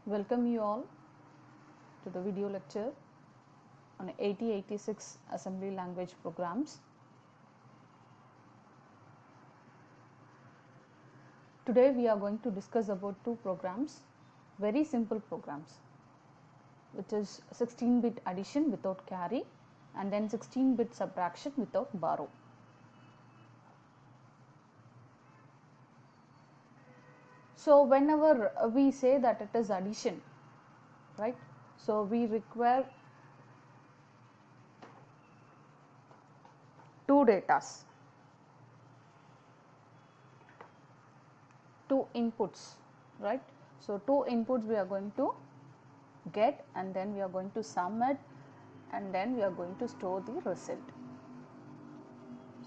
Welcome you all to the video lecture on 8086 assembly language programs. Today we are going to discuss about two programs, very simple programs, which is 16-bit addition without carry and then 16-bit subtraction without borrow. So whenever we say that it is addition, right, so we require two datas, two inputs, right. So two inputs we are going to get and then we are going to sum it and then we are going to store the result.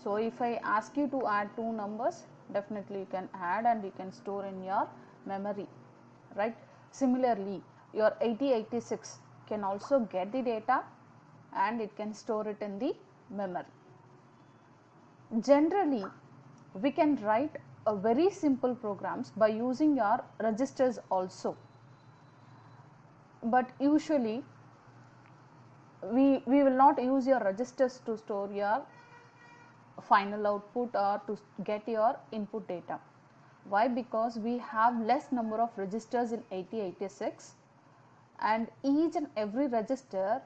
So if I ask you to add two numbers, definitely you can add and you can store in your memory, right. Similarly, your 8086 can also get the data and it can store it in the memory. Generally, we can write a very simple programs by using your registers also, but usually we will not use your registers to store your final output or to get your input data. Why? Because we have less number of registers in 8086 and each and every register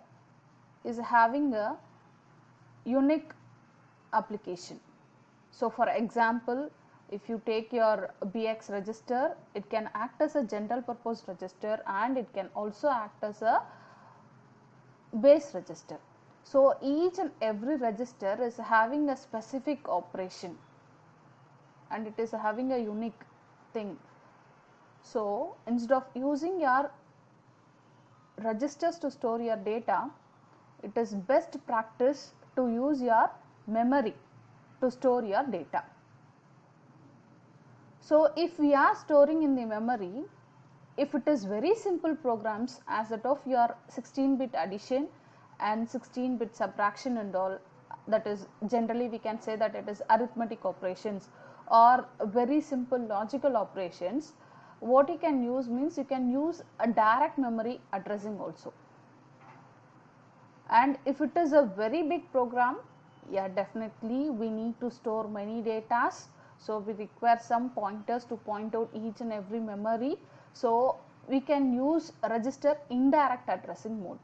is having a unique application. So for example, if you take your BX register, it can act as a general purpose register and it can also act as a base register. So each and every register is having a specific operation and it is having a unique thing. So instead of using your registers to store your data, it is best practice to use your memory to store your data. So if we are storing in the memory, if it is very simple programs as that of your 16-bit addition and 16-bit subtraction and all, that is generally we can say that it is arithmetic operations or very simple logical operations, what you can use means you can use a direct memory addressing also. And if it is a very big program, yeah, definitely we need to store many datas, so we require some pointers to point out each and every memory. So we can use register indirect addressing mode.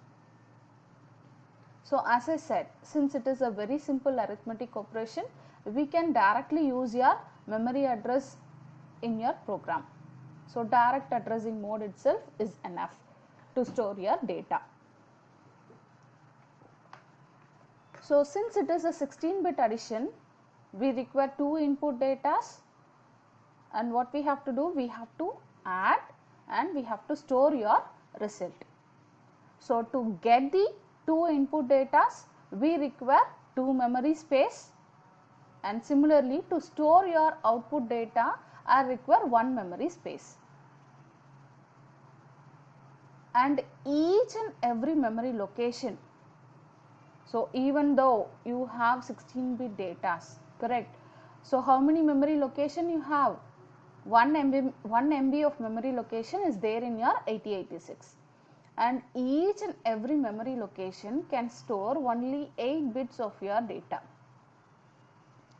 So as I said, since it is a very simple arithmetic operation, we can directly use your memory address in your program. So direct addressing mode itself is enough to store your data. So since it is a 16-bit addition, we require two input datas and what we have to do, we have to add and we have to store your result. So to get the two input datas, we require two memory space and similarly to store your output data, I require one memory space. And each and every memory location, so even though you have 16-bit datas, correct? So how many memory location you have? 1 MB of memory location is there in your 8086. And each and every memory location can store only 8 bits of your data.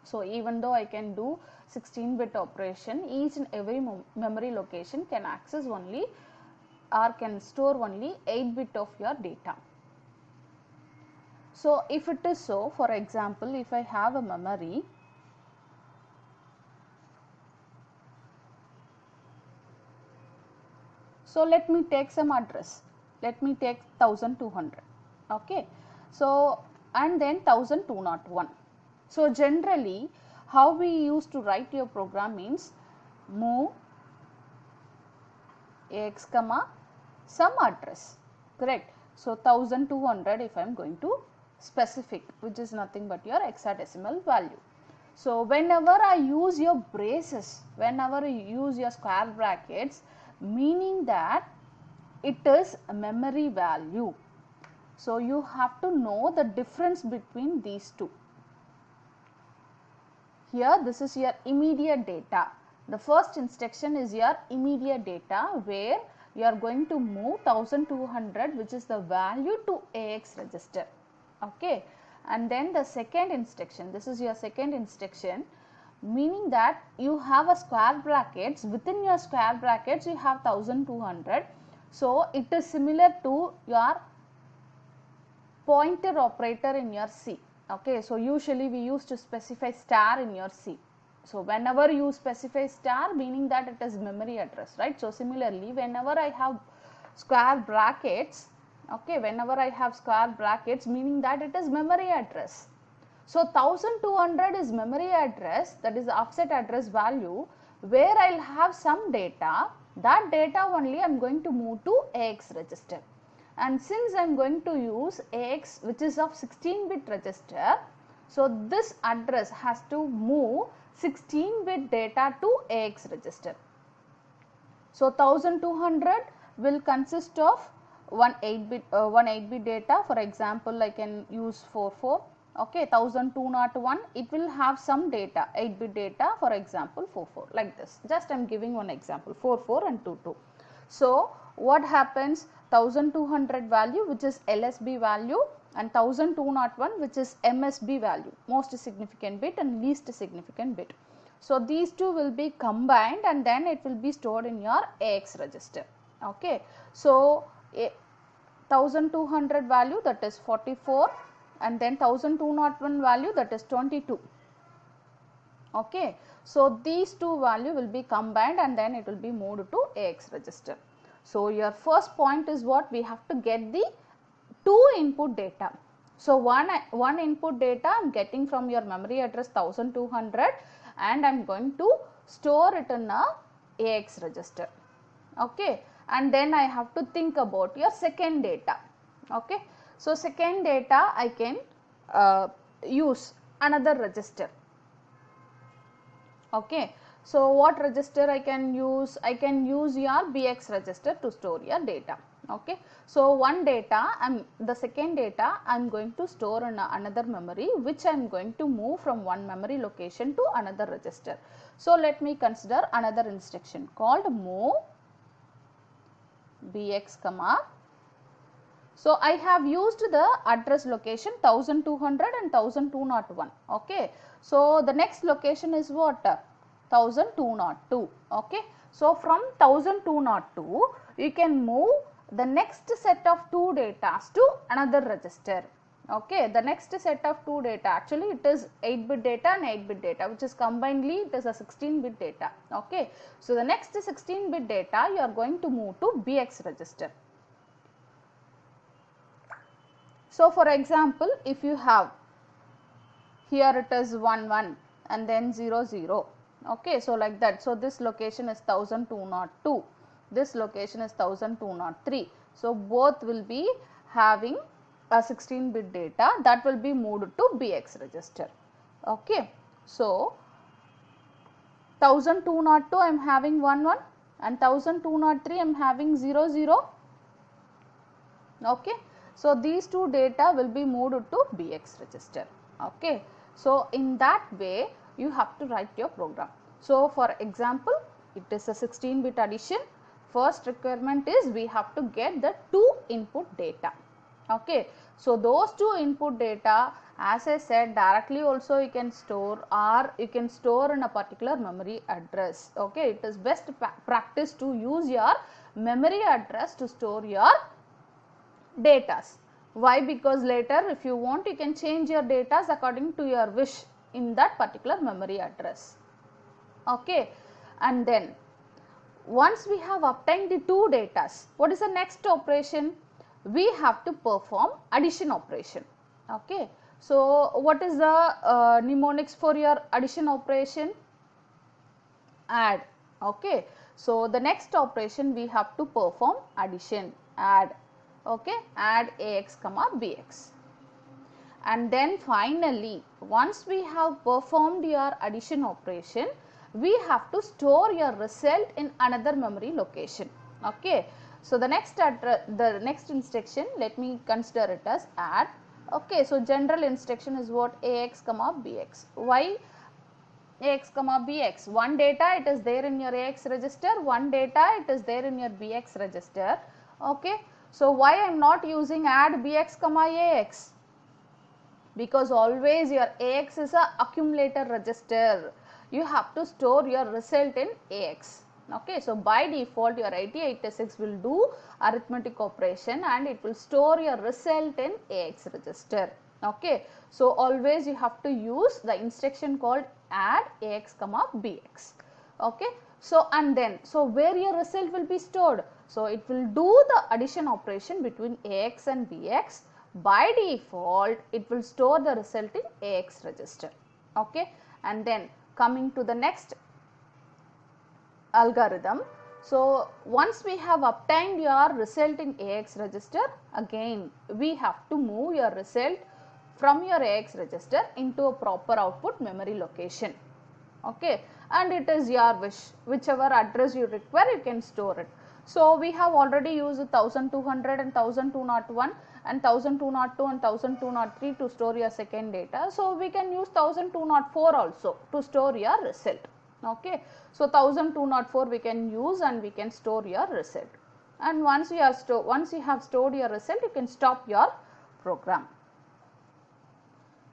So even though I can do 16-bit operation, each and every memory location can access only or can store only 8 bit of your data. So if it is so, for example, if I have a memory, so let me take some address, let me take 1200, okay. So and then 1201. So generally how we used to write your program means move AX comma some address, correct. So 1200 if I am going to specific, which is nothing but your hexadecimal value. So whenever I use your braces, whenever you use your square brackets, meaning that it is a memory value. So you have to know the difference between these two. Here this is your immediate data. The first instruction is your immediate data where you are going to move 1200, which is the value, to AX register. Okay, and then the second instruction, this is your second instruction, meaning that you have a square brackets, within your square brackets you have 1200. So it is similar to your pointer operator in your C. Okay, so usually we used to specify star in your C. So whenever you specify star, meaning that it is memory address, right? So similarly, whenever I have square brackets, okay, whenever I have square brackets, meaning that it is memory address. So 1200 is memory address, that is offset address value, where I will have some data, that data only I am going to move to AX register. And since I am going to use AX, which is of 16-bit register, so this address has to move 16-bit data to AX register. So 1200 will consist of one 8-bit data. For example, I can use 44. Okay, 1201, it will have some data, 8-bit data, for example 44, like this. Just I am giving one example, 44 and 22. So what happens, 1200 value, which is LSB value, and 1201, which is MSB value, most significant bit and least significant bit. So these two will be combined and then it will be stored in your AX register. Okay, so 1200 value, that is 44, and then 1201 value, that is 22. Okay, so these two value will be combined and then it will be moved to AX register. So your first point is what, we have to get the two input data. So one input data I am getting from your memory address 1200 and I am going to store it in a AX register. Okay, and then I have to think about your second data. Okay, so second data I can use another register. Okay, so what register I can use? I can use your BX register to store your data. Okay, so one data, the second data I am going to store in another memory, which I am going to move from one memory location to another register. So let me consider another instruction called move BX comma. So I have used the address location 1200 and 1201. Okay, so the next location is what? 1202. Okay, so from 1202 you can move the next set of two data to another register. Okay, the next set of two data, actually it is 8-bit data and 8-bit data, which is combinedly it is a 16-bit data. Okay, so the next 16-bit data you are going to move to BX register. So for example, if you have here it is 11 and then 00. Okay, so like that. So this location is 1202, this location is 1203. So both will be having a 16-bit data that will be moved to BX register. Okay, so 1202 I am having 11 and 1203 I am having 00. Okay, so these two data will be moved to BX register. Okay, so in that way you have to write your program. So for example, it is a 16-bit addition. First requirement is we have to get the two input data. Okay, so those two input data, as I said, directly also you can store or you can store in a particular memory address. Okay, it is best practice to use your memory address to store your datas. Why? Because later if you want, you can change your datas according to your wish in that particular memory address. Okay, and then once we have obtained the two datas, what is the next operation? We have to perform addition operation. Okay, so what is the mnemonics for your addition operation? Add. Okay, so the next operation we have to perform addition, add. Okay, add AX comma BX. And then finally, once we have performed your addition operation, we have to store your result in another memory location. Okay, so the next instruction, let me consider it as add. Okay, so general instruction is what? AX comma BX. Why AX comma BX. One data it is there in your AX register, one data it is there in your BX register. Okay. So, why I am not using add BX comma AX? Because always your AX is a accumulator register. You have to store your result in AX. Okay. So, by default your 8086 will do arithmetic operation and it will store your result in AX register. Okay. So, always you have to use the instruction called add AX comma BX. Okay. So, and then, so where your result will be stored? So, it will do the addition operation between AX and BX. By default, it will store the result in AX register. Okay. And then coming to the next algorithm. So, once we have obtained your result in AX register, again we have to move your result from your AX register into a proper output memory location. Okay. And it is your wish, whichever address you require you can store it. So, we have already used 1200 and 1201 and 1202 and 1203 to store your second data. So, we can use 1204 also to store your result. Okay. So, 1204 we can use and we can store your result. And once you have stored your result, you can stop your program.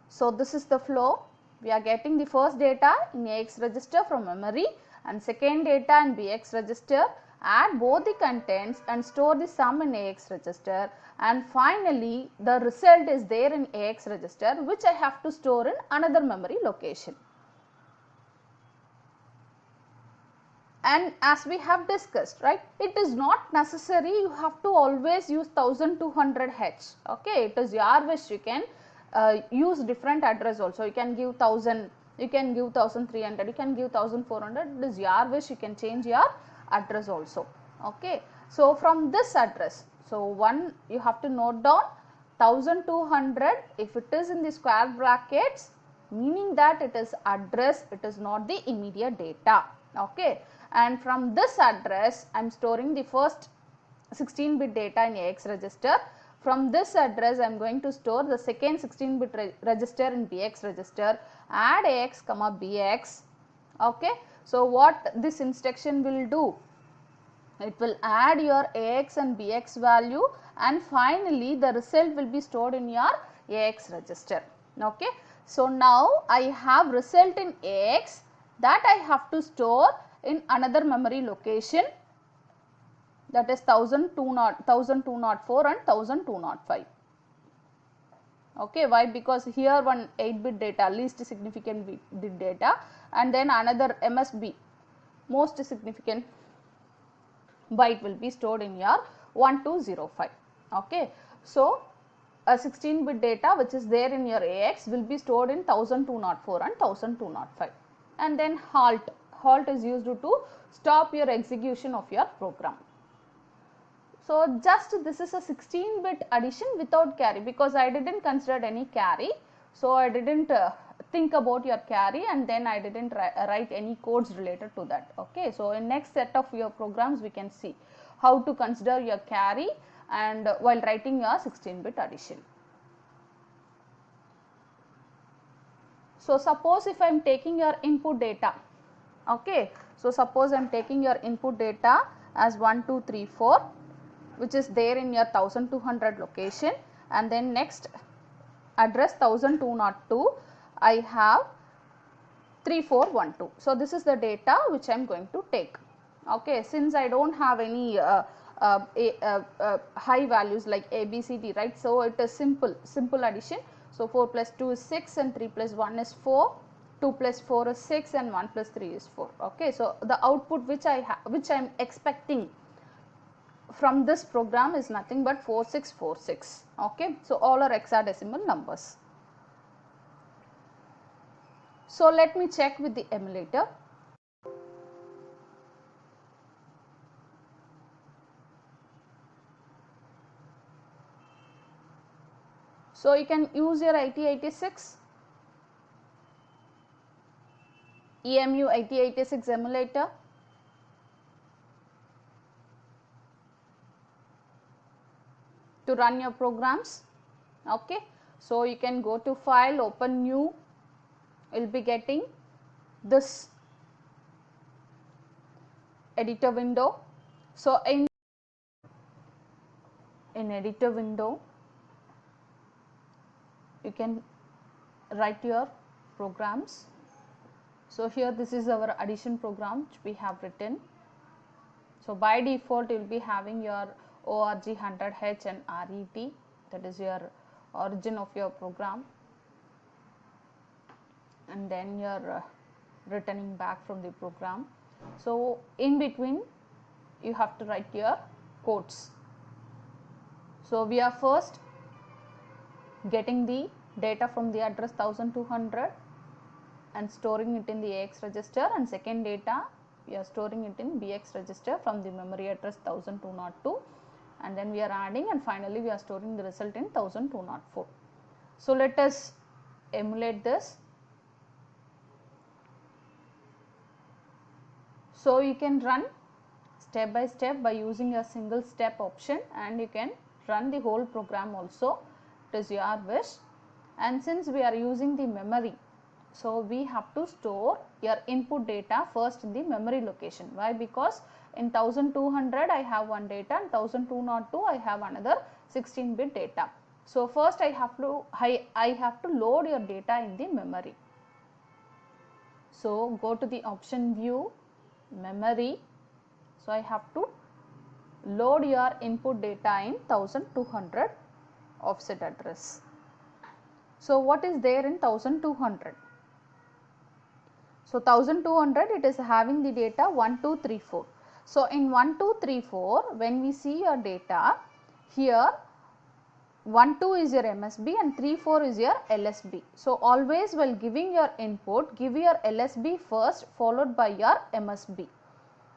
So, this is the flow. We are getting the first data in AX register from memory and second data in BX register, add both the contents and store the sum in AX register, and finally the result is there in AX register, which I have to store in another memory location. And as we have discussed, right, it is not necessary you have to always use 1200H. Okay, it is your wish. You can use different address also. You can give 1000, you can give 1300, you can give 1400. It is your wish. You can change your address also. Okay. So, from this address, so one you have to note down 1200. If it is in the square brackets, meaning that it is address, it is not the immediate data. Okay. And from this address, I am storing the first 16-bit data in AX register. From this address, I am going to store the second 16-bit register in BX register. Add AX comma BX. Okay. So, what this instruction will do? It will add your AX and BX value, and finally the result will be stored in your AX register. Okay. So, now I have result in AX that I have to store in another memory location, that is 1204 and 1205. Okay, why? Because here one 8-bit data, least significant bit data, and then another MSB, most significant byte will be stored in your 1205. Okay. So, a 16-bit data which is there in your AX will be stored in 1204 and 1205. And then halt is used to stop your execution of your program. So, just this is a 16-bit addition without carry, because I did not consider any carry. So, I did not think about your carry, and then I did not write any codes related to that. Okay. So, in next set of your programs we can see how to consider your carry and while writing your 16-bit addition. So, suppose if I am taking your input data. Okay. So, suppose I am taking your input data as 1, 2, 3, 4, which is there in your 1200 location, and then next address 1202, I have 3412. So, this is the data which I am going to take. Okay. Since I do not have any high values like A, B, C, D, right. So, it is simple addition. So, 4 plus 2 is 6 and 3 plus 1 is 4. 2 plus 4 is 6 and 1 plus 3 is 4. Okay. So, the output which I am expecting from this program is nothing but 4646. Okay. So, all are hexadecimal numbers. So, let me check with the emulator. So, you can use your 8086 EMU 8086 emulator. To run your programs. Okay. So, you can go to file, open new, you will be getting this editor window. So in editor window you can write your programs. So here this is our addition program which we have written. So by default you will be having your org100h and ret, that is your origin of your program, and then you are returning back from the program. So in between you have to write your codes. So we are first getting the data from the address 1200 and storing it in the AX register, and second data we are storing it in BX register from the memory address 1202, and then we are adding, and finally we are storing the result in 1204. So let us emulate this. So you can run step by step by using a single step option, and you can run the whole program also, it is your wish. And since we are using the memory, so we have to store your input data first in the memory location. Why? Because in 1200 I have one data, and 1202 I have another 16-bit data. So first I have to load your data in the memory. So go to the option view, memory. So I have to load your input data in 1200 offset address. So what is there in 1200? So 1200 it is having the data 1, 2, 3, 4. So in 1, 2, 3, 4 when we see your data, here 1, 2 is your MSB and 3, 4 is your LSB. So always while giving your input, give your LSB first followed by your MSB.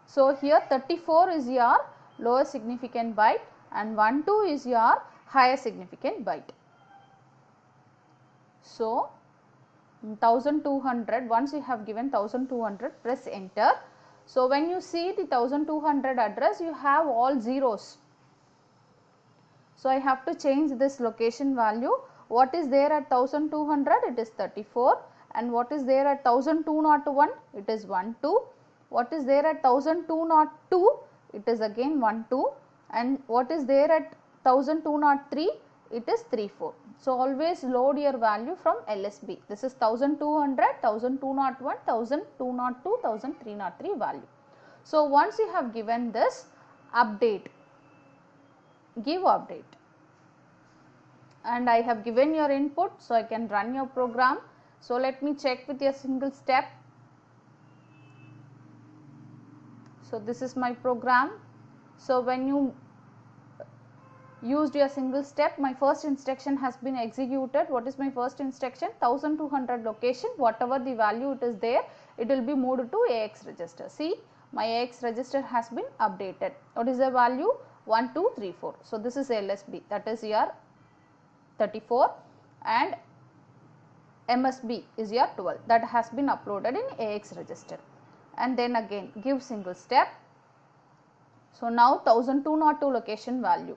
So here 34 is your lower significant byte and 1, 2 is your higher significant byte. So 1200, once you have given 1200, press enter. So when you see the 1200 address, you have all zeros. So I have to change this location value. What is there at 1200? It is 34. And what is there at 1201? It is 1, 2. What is there at 1202? It is again 1, 2. And what is there at 1203? It is 3, 4. So always load your value from LSB. This is 1200, 1201, 1202, 1303 value. So once you have given this, update, give update. And I have given your input, so I can run your program. So let me check with a single step. So this is my program. So when you used your single step, my first instruction has been executed. What is my first instruction? 1200 location, whatever the value it is there, it will be moved to AX register. See, my AX register has been updated. What is the value? 1, 2, 3, 4. So this is LSB, that is your 34, and MSB is your 12, that has been uploaded in AX register. And then again give single step. So now 1202 location value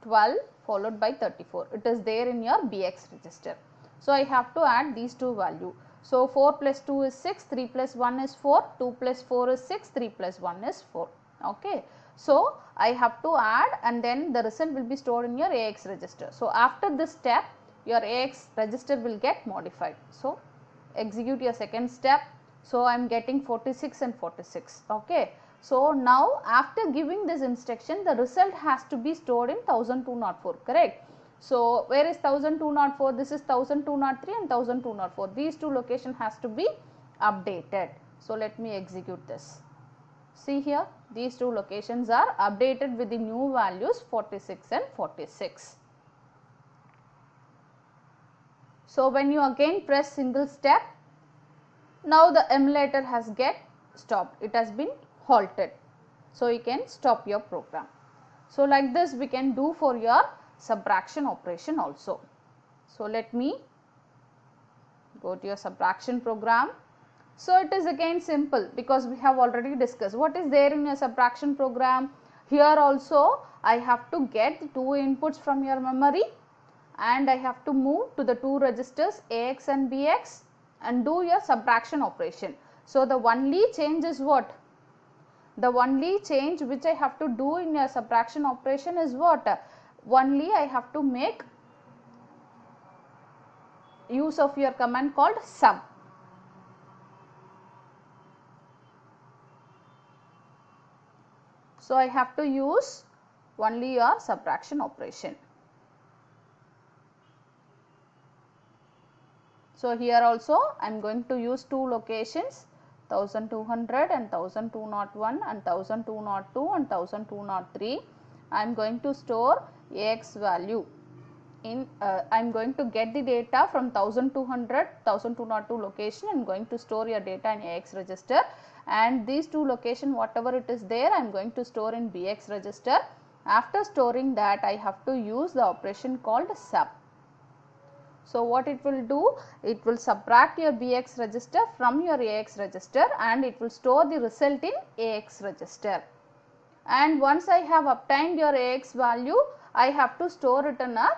12 followed by 34, it is there in your BX register. So I have to add these two values. So 4 plus 2 is 6, 3 plus 1 is 4, 2 plus 4 is 6, 3 plus 1 is 4. Okay. So I have to add, and then the result will be stored in your AX register. So after this step, your AX register will get modified. So execute your second step. So I am getting 46 and 46. Okay. So now after giving this instruction, the result has to be stored in 1204, correct? So where is 1204? This is 1203 and 1204. These two locations has to be updated. So let me execute this. See here, these two locations are updated with the new values 46 and 46. So when you again press single step, now the emulator has get stopped. It has been halted. So you can stop your program. So like this we can do for your subtraction operation also. So let me go to your subtraction program. So it is again simple, because we have already discussed what is there in your subtraction program. Here also I have to get the two inputs from your memory, and I have to move to the two registers AX and BX and do your subtraction operation. So the only change is what? The only change which I have to do in a subtraction operation is what? Only I have to make use of your command called sub. So I have to use only your subtraction operation. So here also I am going to use two locations, 1200 and 1201 and 1202 and 1203. I am going to store AX value in I am going to get the data from 1200 1202 location and going to store your data in AX register, and these two location whatever it is there I am going to store in BX register. After storing that I have to use the operation called sub. So what it will do, it will subtract your BX register from your AX register and it will store the result in AX register. And once I have obtained your AX value, I have to store it in a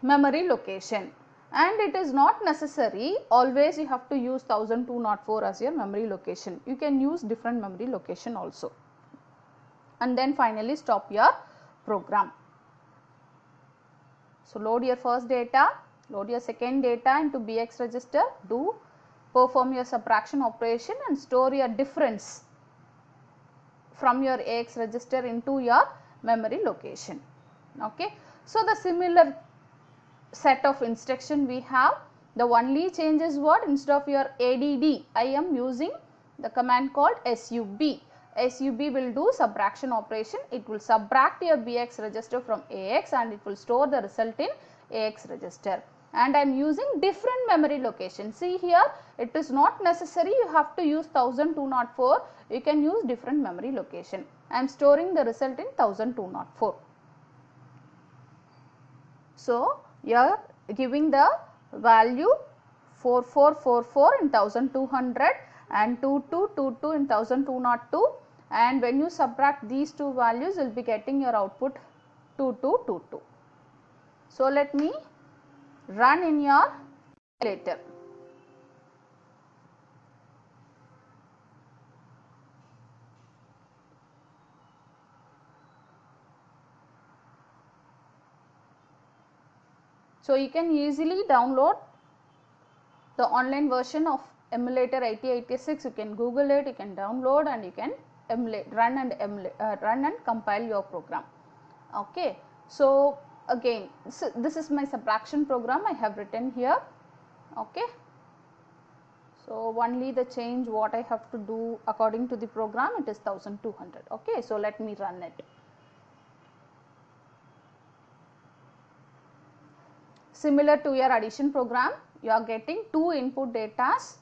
memory location. And it is not necessary always you have to use 1204 as your memory location. You can use different memory location also. And then finally stop your program. So load your first data, load your second data into BX register, perform your subtraction operation and store your difference from your AX register into your memory location. Okay. So the similar set of instruction we have, the only change is what? Instead of your ADD, I am using the command called SUB. SUB will do subtraction operation. It will subtract your BX register from AX and it will store the result in AX register. And I am using different memory location. See here, it is not necessary you have to use 1204. You can use different memory location. I am storing the result in 1204. So you are giving the value 4444 in 1200 and 2222 in 1202, and when you subtract these two values you will be getting your output 2222. So let me run in your calculator. So you can easily download the online version of emulator 8086. You can Google it, you can download and you can run and compile your program. Okay. So again, this is my subtraction program I have written here. Okay. So only the change what I have to do according to the program, it is 1200. Okay. So let me run it. Similar to your addition program, you are getting two input datas,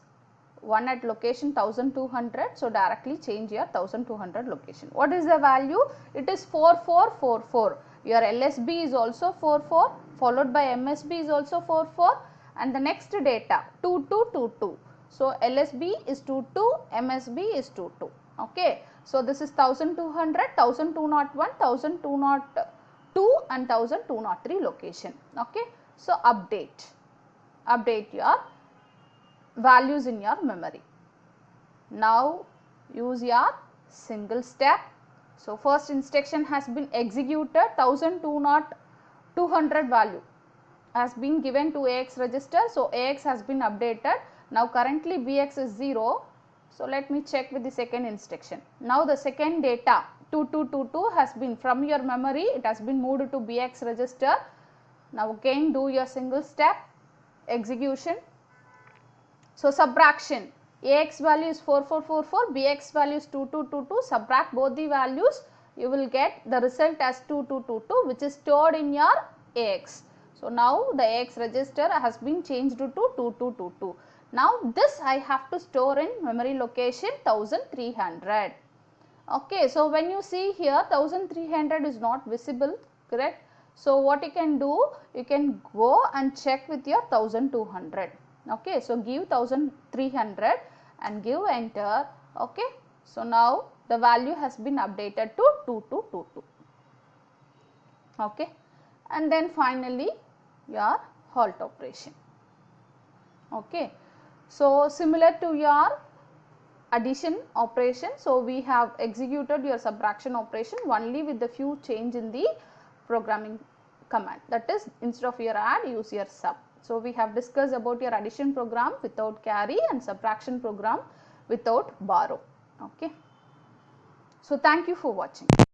one at location 1200. So directly change your 1200 location. What is the value? It is 4444. Your LSB is also 44, followed by MSB is also 44, and the next data 2222. So LSB is 22, MSB is 22. Okay. So this is 1200, 1201, 1202 and 1203 location. Okay. So update your values in your memory. Now use your single step. So first instruction has been executed, 1200 value has been given to AX register. So AX has been updated. Now currently BX is 0. So let me check with the second instruction. Now the second data 2222 has been from your memory, it has been moved to BX register. Now again do your single step execution. So subtraction, AX value is 4444, BX value is 2222, subtract both the values, you will get the result as 2222 which is stored in your AX. So now the AX register has been changed to 2222. Now this I have to store in memory location 1300. Okay, so when you see here 1300 is not visible, correct? So what you can do, you can go and check with your 1200. Okay, so give 1300 and give enter. Okay, so now the value has been updated to 2222. Okay, and then finally your halt operation. Okay, so similar to your addition operation. So, we have executed your subtraction operation only with the few change in the programming command, that is instead of your add use your sub. So, we have discussed about your addition program without carry and subtraction program without borrow. Okay. So, thank you for watching.